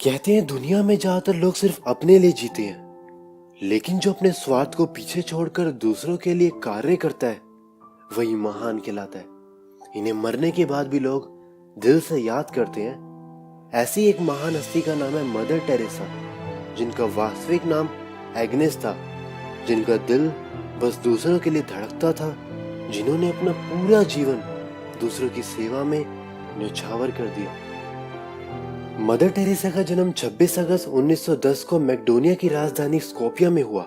कहते हैं दुनिया में ज्यादातर लोग सिर्फ अपने लिए जीते हैं, लेकिन जो अपने स्वार्थ को पीछे छोड़कर दूसरों के लिए कार्य करता है वही महान कहलाता है। इन्हें मरने के बाद भी लोग दिल से याद करते हैं। ऐसी एक महान हस्ती का नाम है मदर टेरेसा, जिनका वास्तविक नाम एग्नेस था, जिनका दिल बस दूसरों के लिए धड़कता था, जिन्होंने अपना पूरा जीवन दूसरों की सेवा में न्यौछावर कर दिया। मदर टेरेसा का जन्म 26 अगस्त 1910 को मैकेडोनिया की राजधानी स्कोपिया में हुआ।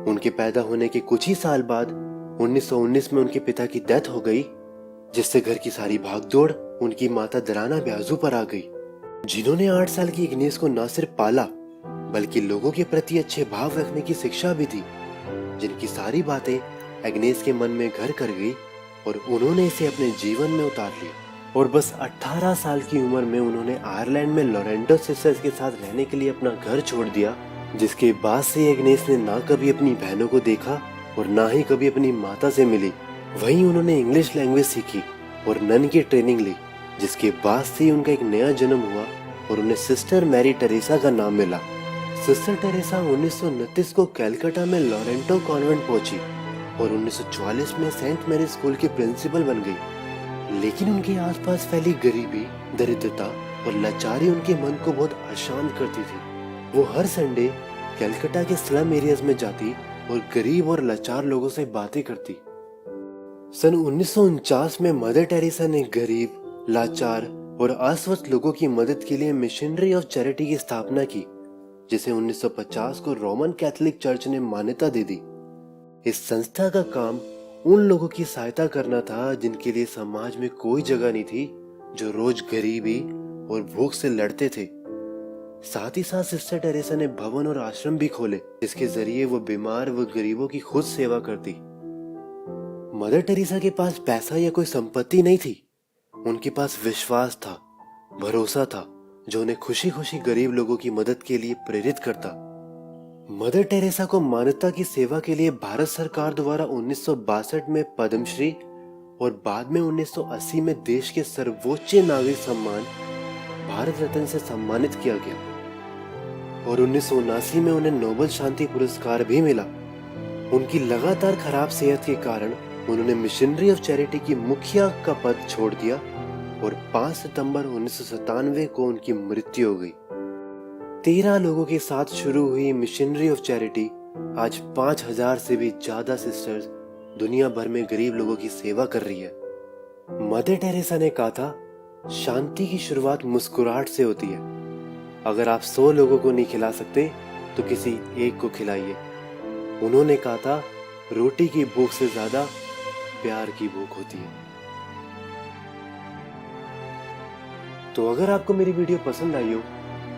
उनके पैदा होने के कुछ ही साल बाद 1919 में उनके पिता की डेथ हो गई, जिससे घर की सारी भागदौड़ उनकी माता दराना ब्याजू पर आ गई, जिन्होंने 8 साल की इग्नेस को न सिर्फ पाला बल्कि लोगों के प्रति अच्छे भाव रखने की शिक्षा भी दी, जिनकी सारी बातें एग्नेस के मन में घर कर गई और उन्होंने इसे अपने जीवन में उतार लिया। और बस 18 साल की उम्र में उन्होंने आयरलैंड में लोरेंटो सिस्टर्स के साथ रहने के लिए अपना घर छोड़ दिया, जिसके बाद से एग्नेस ने ना कभी अपनी बहनों को देखा और ना ही कभी अपनी माता से मिली। वहीं उन्होंने इंग्लिश लैंग्वेज सीखी और नन की ट्रेनिंग ली, जिसके बाद से उनका एक नया जन्म हुआ और उन्हें सिस्टर मैरी टेरेसा का नाम मिला। सिस्टर टेरेसा 1929 को कैलकाटा में लोरेंटो कॉन्वेंट पहुंची और 1944 में सेंट मैरी स्कूल की प्रिंसिपल बन गई। लेकिन उनके आसपास फैली गरीबी, दरिद्रता और लाचारी उनके मन को बहुत अशांत करती थी। वो हर संडे कलकत्ता के स्लम एरियाज में जाती और गरीब और लाचार लोगों से बातें करती। सन 1949 में मदर टेरेसा ने गरीब, लाचार और अस्वस्थ लोगों की मदद के लिए मिशनरी ऑफ चैरिटी की स्थापना की, जिसे 1950 को रोमन कैथोलिक चर्च ने मान्यता दे दी। इस संस्था का काम उन लोगों की सहायता करना था जिनके लिए समाज में कोई जगह नहीं थी, जो रोज गरीबी और भूख से लड़ते थे। साथ ही साथ सिस्टर टेरेसा ने भवन और आश्रम भी खोले, जिसके जरिए वो बीमार व गरीबों की खुद सेवा करती। मदर टेरेसा के पास पैसा या कोई संपत्ति नहीं थी, उनके पास विश्वास था, भरोसा था, जो उन्हें खुशी खुशी गरीब लोगों की मदद के लिए प्रेरित करता। मदर टेरेसा को मानवता की सेवा के लिए भारत सरकार द्वारा 1962 में पद्मश्री और बाद में 1980 में देश के सर्वोच्च नागरिक सम्मान भारत रत्न से सम्मानित किया गया और 1979 में उन्हें नोबेल शांति पुरस्कार भी मिला। उनकी लगातार खराब सेहत के कारण उन्होंने मिशनरी ऑफ चैरिटी की मुखिया का पद छोड़ दिया और 5 सितंबर 1997 को उनकी मृत्यु हो गई। 13 लोगों के साथ शुरू हुई मिशनरी ऑफ चैरिटी आज 5000 से भी ज्यादा सिस्टर्स दुनिया भर में गरीब लोगों की सेवा कर रही है। मदर टेरेसा ने कहा था, शांति की शुरुआत मुस्कुराहट से होती है। अगर आप 100 लोगों को नहीं खिला सकते तो किसी एक को खिलाइए। उन्होंने कहा था, रोटी की भूख से ज्यादा प्यार की भूख होती है। तो अगर आपको मेरी वीडियो पसंद आई हो,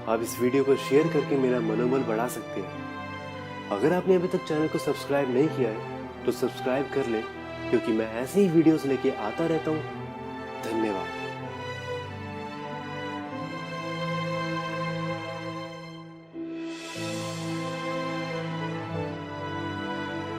आप इस वीडियो को शेयर करके मेरा मनोबल बढ़ा सकते हैं। अगर आपने अभी तक चैनल को सब्सक्राइब नहीं किया है तो सब्सक्राइब कर लें, क्योंकि मैं ऐसे ही वीडियोस लेके आता रहता हूँ। धन्यवाद।